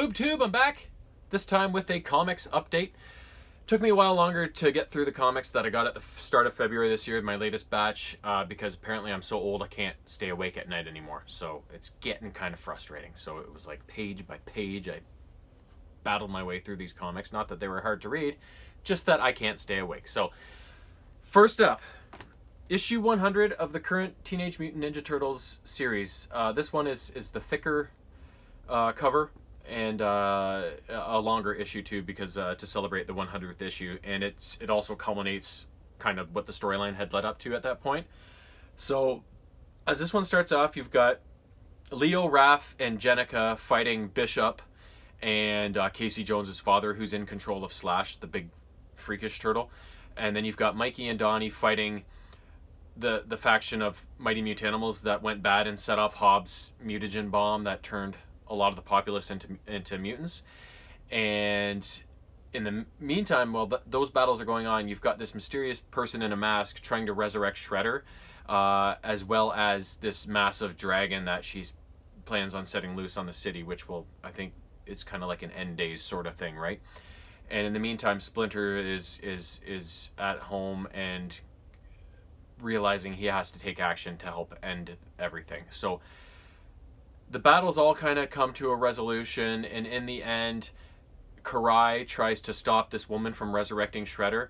BoobTube, I'm back. This time with a comics update. Took me a while longer to get through the comics that I got at the start of February this year, my latest batch, because apparently I'm so old I can't stay awake at night anymore. So it's getting kind of frustrating. So it was like page by page, I battled my way through these comics. Not that they were hard to read, just that I can't stay awake. So first up, issue 100 of the current Teenage Mutant Ninja Turtles series. This one is the thicker cover and a longer issue too, because to celebrate the 100th issue, and it also culminates kind of what the storyline had led up to at that point. So as this one starts off, you've got Leo, Raph, and Jenica fighting Bishop and Casey Jones's father, who's in control of Slash, the big freakish turtle. And then you've got Mikey and Donnie fighting the faction of Mighty Mutanimals that went bad and set off Hobbs' mutagen bomb that turned a lot of the populace into mutants. And in the meantime, while those battles are going on, you've got this mysterious person in a mask trying to resurrect Shredder, as well as this massive dragon that she plans on setting loose on the city, which I think is kind of like an end days sort of thing, right? And in the meantime, Splinter is at home and realizing he has to take action to help end everything. So the battles all kind of come to a resolution, and in the end, Karai tries to stop this woman from resurrecting Shredder.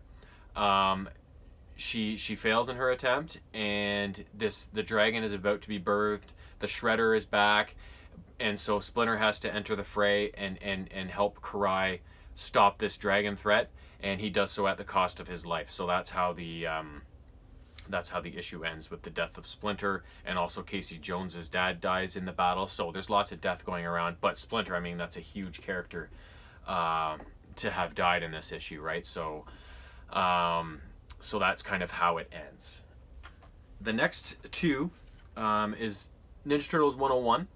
She fails in her attempt, and the dragon is about to be birthed. The Shredder is back, and so Splinter has to enter the fray and help Karai stop this dragon threat, and he does so at the cost of his life. So that's how the issue ends, with the death of Splinter, and also Casey Jones's dad dies in the battle. So there's lots of death going around, but Splinter, I mean, that's a huge character to have died in this issue, right? So so that's kind of how it ends. The next two is Ninja Turtles 101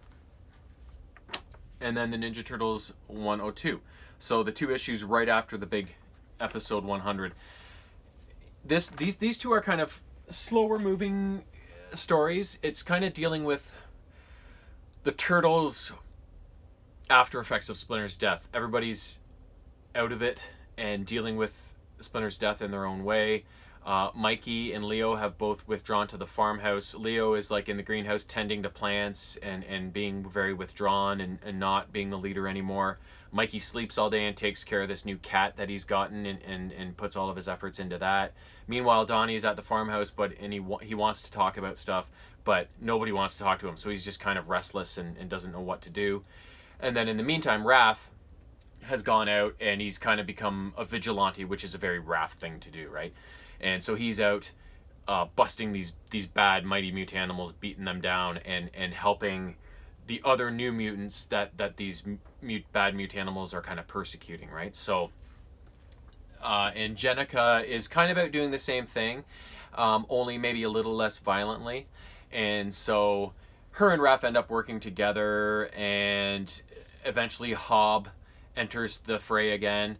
and then the Ninja Turtles 102. So the two issues right after the big episode 100. These two are kind of slower moving stories. It's kind of dealing with the Turtles' after effects of Splinter's death. Everybody's out of it and dealing with Splinter's death in their own way. Mikey and Leo have both withdrawn to the farmhouse. Leo is like in the greenhouse tending to plants and being very withdrawn and not being the leader anymore. Mikey sleeps all day and takes care of this new cat that he's gotten and puts all of his efforts into that. Meanwhile, Donnie's at the farmhouse, and he wants to talk about stuff, but nobody wants to talk to him, so he's just kind of restless and doesn't know what to do. And then in the meantime, Raph has gone out and he's kind of become a vigilante, which is a very Raph thing to do, right? And so he's out busting these bad Mighty Mutanimals, beating them down, and helping the other new mutants that these bad Mutanimals are kind of persecuting, right? So, and Jenica is kind of out doing the same thing, only maybe a little less violently. And so her and Raph end up working together, and eventually Hob enters the fray again.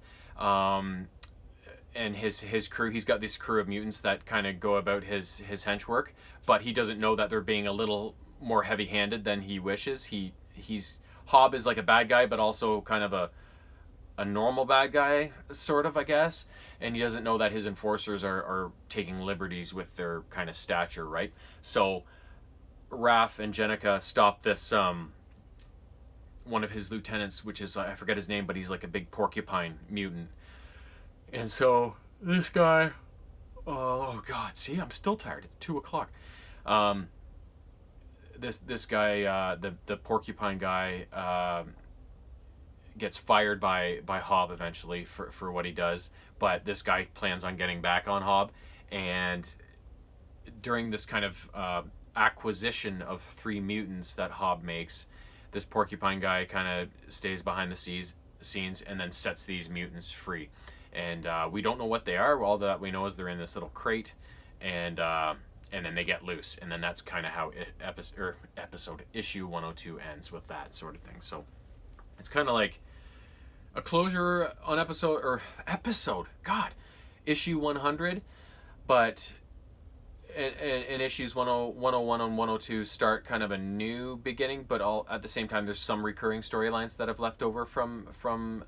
And his crew, he's got this crew of mutants that kind of go about his henchwork, but he doesn't know that they're being a little more heavy-handed than he wishes. Hob is like a bad guy, but also kind of a normal bad guy, sort of, I guess. And he doesn't know that his enforcers are taking liberties with their kind of stature, right? So Raph and Jenica stop this one of his lieutenants, which is, I forget his name, but he's like a big porcupine mutant. And so this guy, oh God, see, I'm still tired. It's 2:00. This guy, the porcupine guy, gets fired by Hob eventually for what he does. But this guy plans on getting back on Hob, and during this kind of acquisition of 3 mutants that Hob makes, this porcupine guy kind of stays behind the scenes and then sets these mutants free. And we don't know what they are. All that we know is they're in this little crate, and then they get loose. And then that's kind of how episode issue 102 ends, with that sort of thing. So it's kind of like a closure on issue 100, but and issues 101 and 102 start kind of a new beginning, but all at the same time there's some recurring storylines that have left over from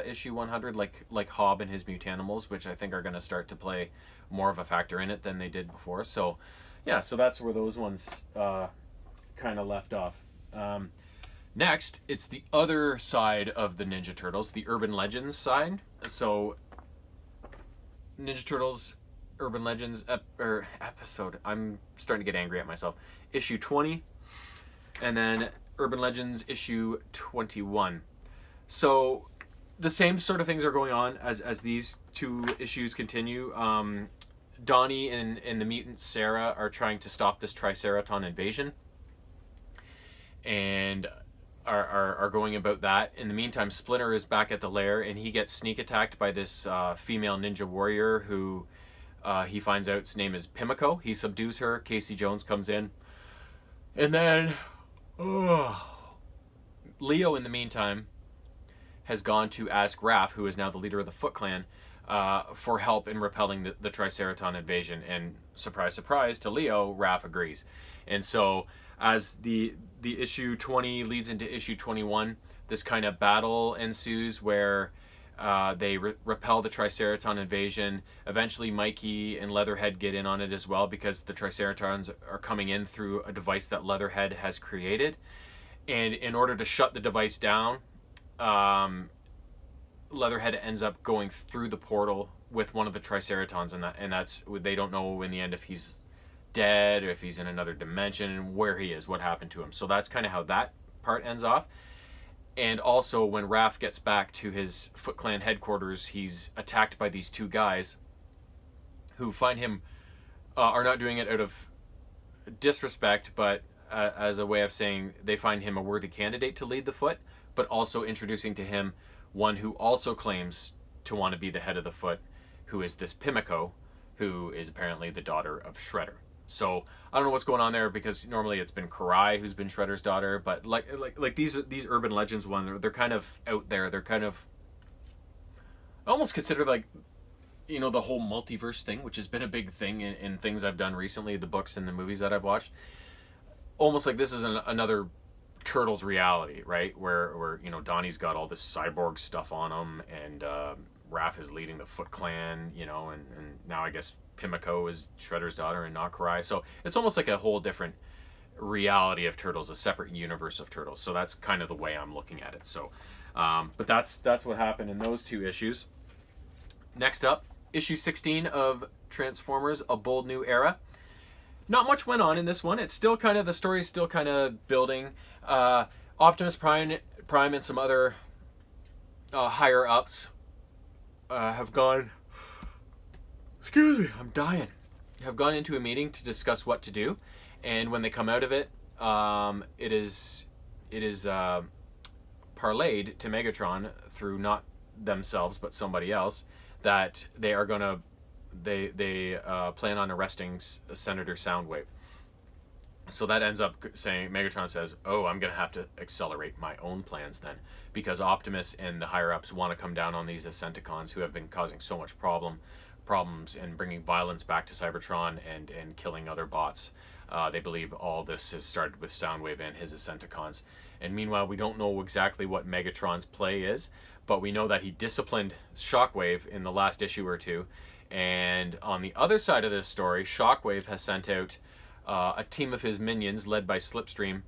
issue 100, like Hob and his mutanimals, which I think are going to start to play more of a factor in it than they did before. So yeah, so that's where those ones kind of left off. Next, it's the other side of the Ninja Turtles, the Urban Legends side. So Ninja Turtles Urban Legends episode. I'm starting to get angry at myself. Issue 20, and then Urban Legends issue 21. So the same sort of things are going on as these two issues continue. Donnie and the mutant Sarah are trying to stop this Triceraton invasion, and are going about that. In the meantime, Splinter is back at the lair, and he gets sneak attacked by this female ninja warrior who he finds out his name is Pimiko. He subdues her. Casey Jones comes in. And then Leo, in the meantime, has gone to ask Raph, who is now the leader of the Foot Clan, for help in repelling the Triceraton invasion. And surprise, surprise, to Leo, Raph agrees. And so as the issue 20 leads into issue 21, this kind of battle ensues where they repel the Triceraton invasion. Eventually, Mikey and Leatherhead get in on it as well, because the Triceratons are coming in through a device that Leatherhead has created. And in order to shut the device down, Leatherhead ends up going through the portal with one of the Triceratons, and that's they don't know in the end if he's dead or if he's in another dimension and where he is, what happened to him. So that's kind of how that part ends off. And also, when Raph gets back to his Foot Clan headquarters, he's attacked by these two guys who find him, are not doing it out of disrespect, but as a way of saying they find him a worthy candidate to lead the Foot, but also introducing to him one who also claims to want to be the head of the Foot, who is this Pimiko, who is apparently the daughter of Shredder. So I don't know what's going on there, because normally it's been Karai who's been Shredder's daughter, but like these Urban Legends one, they're kind of out there. They're kind of almost considered like, you know, the whole multiverse thing, which has been a big thing in things I've done recently, the books and the movies that I've watched. Almost like this is another Turtles reality, right? Where you know, Donnie's got all this cyborg stuff on him, and Raph is leading the Foot Clan, you know, and now I guess Pimiko is Shredder's daughter and not Karai. So it's almost like a whole different reality of Turtles, a separate universe of Turtles. So that's kind of the way I'm looking at it. So, but that's what happened in those two issues. Next up, issue 16 of Transformers: A Bold New Era. Not much went on in this one. It's still kind of, the story's still kind of building. Optimus Prime and some other higher ups have gone. Excuse me, I'm dying. Have gone into a meeting to discuss what to do, and when they come out of it, it is parlayed to Megatron through not themselves but somebody else that they are gonna they plan on arresting Senator Soundwave. So that ends up saying, Megatron says, "Oh, I'm gonna have to accelerate my own plans then, because Optimus and the higher ups want to come down on these Decepticons who have been causing so much problems and bringing violence back to Cybertron and killing other bots. They believe all this has started with Soundwave and his Decepticons. And meanwhile, we don't know exactly what Megatron's play is, but we know that he disciplined Shockwave in the last issue or two. And on the other side of this story, Shockwave has sent out a team of his minions led by Slipstream,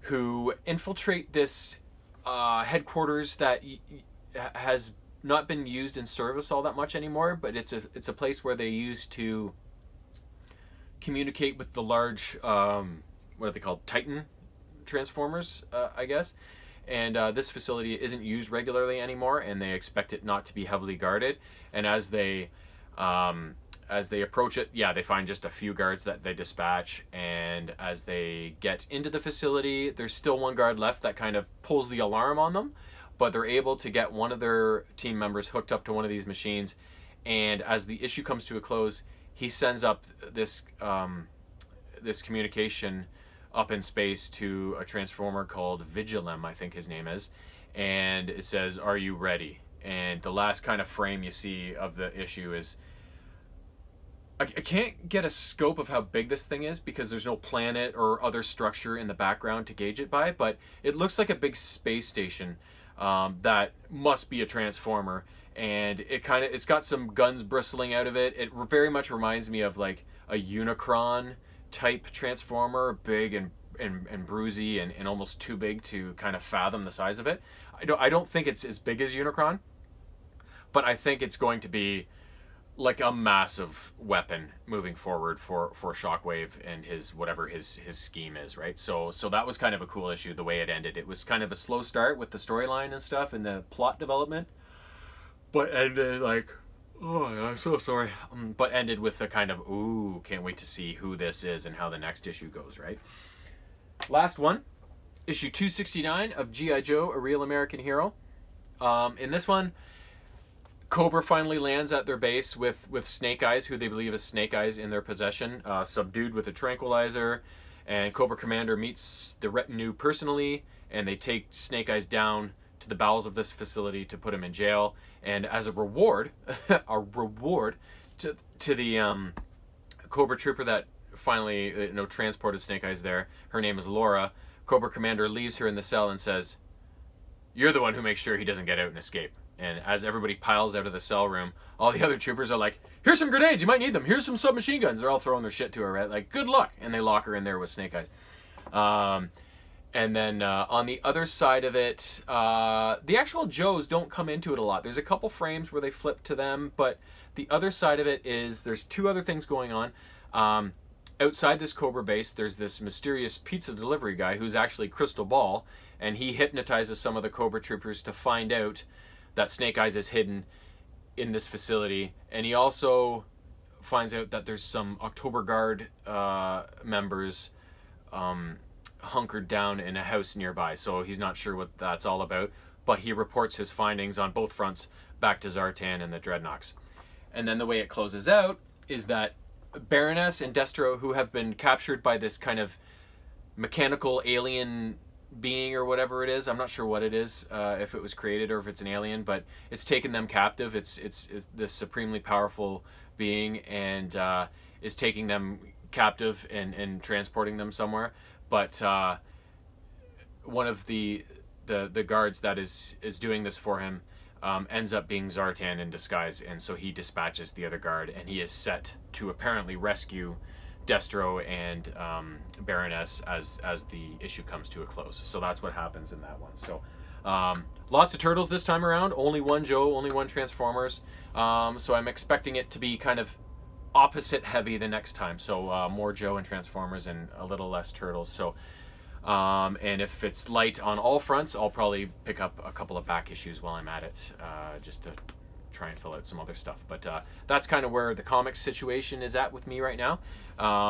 who infiltrate this headquarters that has not been used in service all that much anymore, but it's a place where they used to communicate with the large what are they called, Titan Transformers, I guess. And this facility isn't used regularly anymore, and they expect it not to be heavily guarded. And as they approach it, they find just a few guards that they dispatch. And as they get into the facility, there's still one guard left that kind of pulls the alarm on them. But they're able to get one of their team members hooked up to one of these machines. And as the issue comes to a close, he sends up this this communication up in space to a transformer called Vigilem, I think his name is. And it says, "Are you ready?" And the last kind of frame you see of the issue is I can't get a scope of how big this thing is because there's no planet or other structure in the background to gauge it by, but it looks like a big space station that must be a transformer, and it's got some guns bristling out of it. It very much reminds me of like a Unicron type transformer, big and bruisey and almost too big to kind of fathom the size of it. I don't think it's as big as Unicron, but I think it's going to be like a massive weapon moving forward for Shockwave and his whatever his scheme is, right? So that was kind of a cool issue the way it ended. It was kind of a slow start with the storyline and stuff and the plot development, but ended like, oh, I'm so sorry. But ended with a kind of, ooh, can't wait to see who this is and how the next issue goes, right? Last one, issue 269 of G.I. Joe, A Real American Hero. In this one, Cobra finally lands at their base with Snake Eyes, who they believe is Snake Eyes in their possession, subdued with a tranquilizer. And Cobra Commander meets the retinue personally, and they take Snake Eyes down to the bowels of this facility to put him in jail. And as a reward, to the Cobra Trooper that finally transported Snake Eyes there, her name is Laura. Cobra Commander leaves her in the cell and says, "You're the one who makes sure he doesn't get out and escape." And as everybody piles out of the cell room, all the other troopers are like, "Here's some grenades, you might need them. Here's some submachine guns." They're all throwing their shit to her, right? Like, good luck. And they lock her in there with Snake Eyes. And then on the other side of it, the actual Joes don't come into it a lot. There's a couple frames where they flip to them, but the other side of it is there's two other things going on. Outside this Cobra base, there's this mysterious pizza delivery guy who's actually Crystal Ball, and he hypnotizes some of the Cobra troopers to find out that Snake Eyes is hidden in this facility. And he also finds out that there's some October Guard members hunkered down in a house nearby. So he's not sure what that's all about, but he reports his findings on both fronts back to Zartan and the Dreadnoks. And then the way it closes out is that Baroness and Destro, who have been captured by this kind of mechanical alien being or whatever it is, I'm not sure what it is, if it was created or if it's an alien, but it's taken them captive. It's this supremely powerful being, and is taking them captive and transporting them somewhere. But one of the guards that is doing this for him ends up being Zartan in disguise, and so he dispatches the other guard, and he is set to apparently rescue Destro and Baroness as the issue comes to a close. So that's what happens in that one. So lots of turtles this time around. Only one Joe, only one Transformers. So I'm expecting it to be kind of opposite heavy the next time. So more Joe and Transformers and a little less turtles. So and if it's light on all fronts, I'll probably pick up a couple of back issues while I'm at it, just to try and fill out some other stuff. But that's kind of where the comics situation is at with me right now.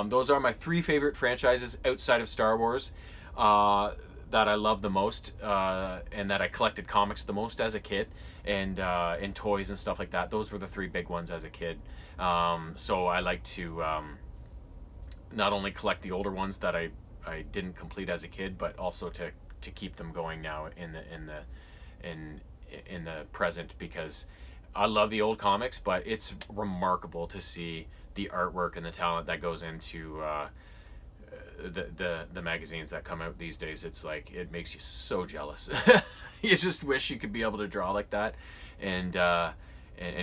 Those are my three favorite franchises outside of Star Wars that I love the most, and that I collected comics the most as a kid, and toys and stuff like that. Those were the three big ones as a kid. So I like to not only collect the older ones that I didn't complete as a kid, but also to keep them going now in the present, because I love the old comics, but it's remarkable to see the artwork and the talent that goes into the magazines that come out these days. It's like, it makes you so jealous. You just wish you could be able to draw like that and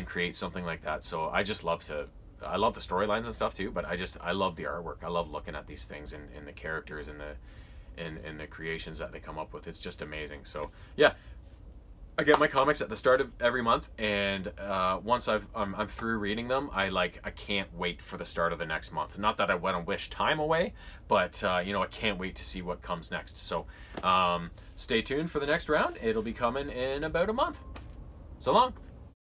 create something like that. So I just love I love the storylines and stuff too, but I love the artwork. I love looking at these things and the characters and the creations that they come up with. It's just amazing. So yeah, I get my comics at the start of every month, and once I'm through reading them, I can't wait for the start of the next month. Not that I want to wish time away, but I can't wait to see what comes next. So stay tuned for the next round. It'll be coming in about a month. So long.